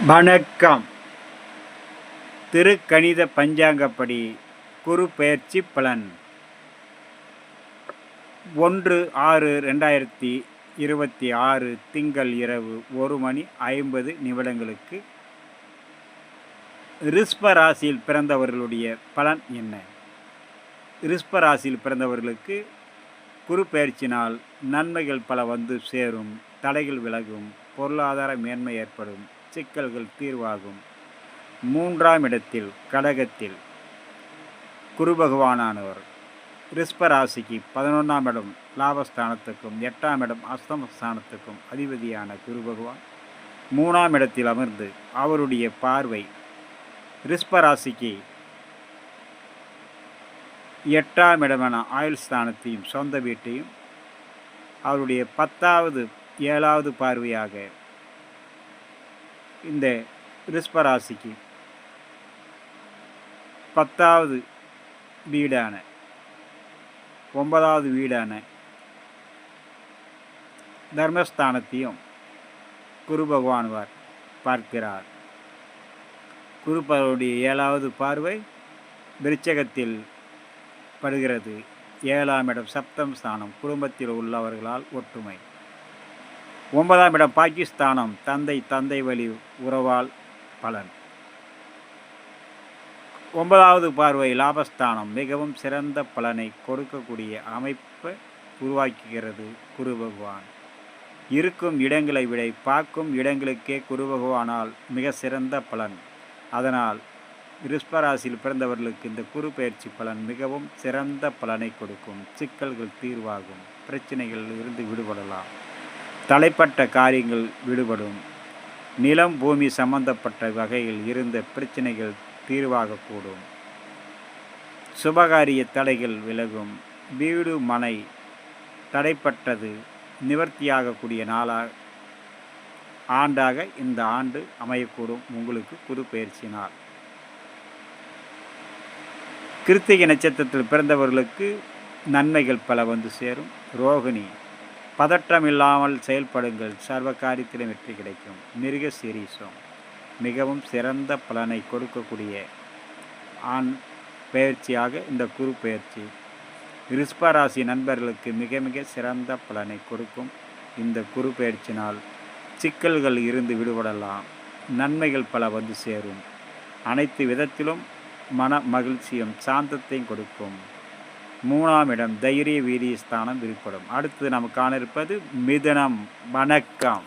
வணக்கம். திருக்கணித பஞ்சாங்கப்படி குரு பெயர்ச்சி பலன் 1/6/2026 திங்கள் இரவு 1:50 ரிஷப ராசியில் பிறந்தவர்களுடைய பலன் என்ன? ரிஷப ராசியில் பிறந்தவர்களுக்கு குரு பெயர்ச்சினால் நன்மைகள் பல வந்து சேரும், தடைகள் விலகும், பொருளாதார மேன்மை ஏற்படும், சிக்கல்கள் தீர்வாகும். 3ஆம் இடத்தில் கடகத்தில் குரு பகவானானவர் ரிஷப ராசிக்கு 11ஆம் இடம் லாபஸ்தானத்துக்கும் 8ஆம் இடம் அஸ்தமஸ்தானத்துக்கும் அதிபதியான குரு பகவான் 3ஆம் இடத்தில் அமர்ந்து அவருடைய பார்வை ரிஷப ராசிக்கு 8ஆம் இடமான ஆயுள் ஸ்தானத்தையும் சொந்த வீட்டையும் அவருடைய 10வது 7வது பார்வையாக இந்த ரிஷப ராசிக்கு 10வது வீடான 9வது வீடான தர்மஸ்தானத்தையும் குரு பகவான்வார் பார்க்கிறார். குரு பகவானுடைய 7வது பார்வை விருச்சகத்தில் படுகிறது. 7ஆம் இடம் சப்தம் ஸ்தானம், குடும்பத்தில் உள்ளவர்களால் ஒற்றுமை. 9ஆம் இடம் பாகிஸ்தானம், தந்தை வழி உறவால் பலன். 9வது பார்வை லாபஸ்தானம், மிகவும் சிறந்த பலனை கொடுக்கக்கூடிய அமைப்பை உருவாக்குகிறது குரு பகவான். இருக்கும் இடங்களை விட பார்க்கும் இடங்களுக்கே குரு பகவானால் மிக சிறந்த பலன். அதனால் ரிஷபராசியில் பிறந்தவர்களுக்கு இந்த குரு பயிற்சி பலன் மிகவும் சிறந்த பலனை கொடுக்கும். சிக்கல்கள் தீர்வாகும், பிரச்சனைகள் இருந்து விடுபடலாம், தலைப்பட்ட காரியங்கள் விடுபடும், நிலம் பூமி சம்பந்தப்பட்ட வகையில் இருந்த பிரச்சனைகள் தீர்வாகக்கூடும், சுபகாரிய தடைகள் விலகும், வீடு மனை தடைப்பட்டது நிவர்த்தியாகக்கூடிய ஆண்டாக இந்த ஆண்டு அமையக்கூடும் உங்களுக்கு குரு பயிற்சியினால். கிருத்திகை நட்சத்திரத்தில் பிறந்தவர்களுக்கு நன்மைகள் பல வந்து சேரும். ரோகிணி, பதற்றம் இல்லாமல் செயல்படுங்கள், சர்வ காரியத்திலும் வெற்றி கிடைக்கும். மிருக சீரிசம், மிகவும் சிறந்த பலனை கொடுக்கக்கூடிய ஆண் பயிற்சியாக இந்த குரு பயிற்சி ரிஷபராசி நண்பர்களுக்கு மிக மிக சிறந்த பலனை கொடுக்கும். இந்த குரு பயிற்சினால் சிக்கல்கள் இருந்து விடுபடலாம், நன்மைகள் பல வந்து சேரும், அனைத்து விதத்திலும் மன மகிழ்ச்சியும் சாந்தத்தையும் கொடுக்கும். 3ஆம் இடம் தைரிய வீரிய ஸ்தானம் விரிப்படும். அடுத்து நாம் காண இருப்பது மிதுனம். வணக்கம்.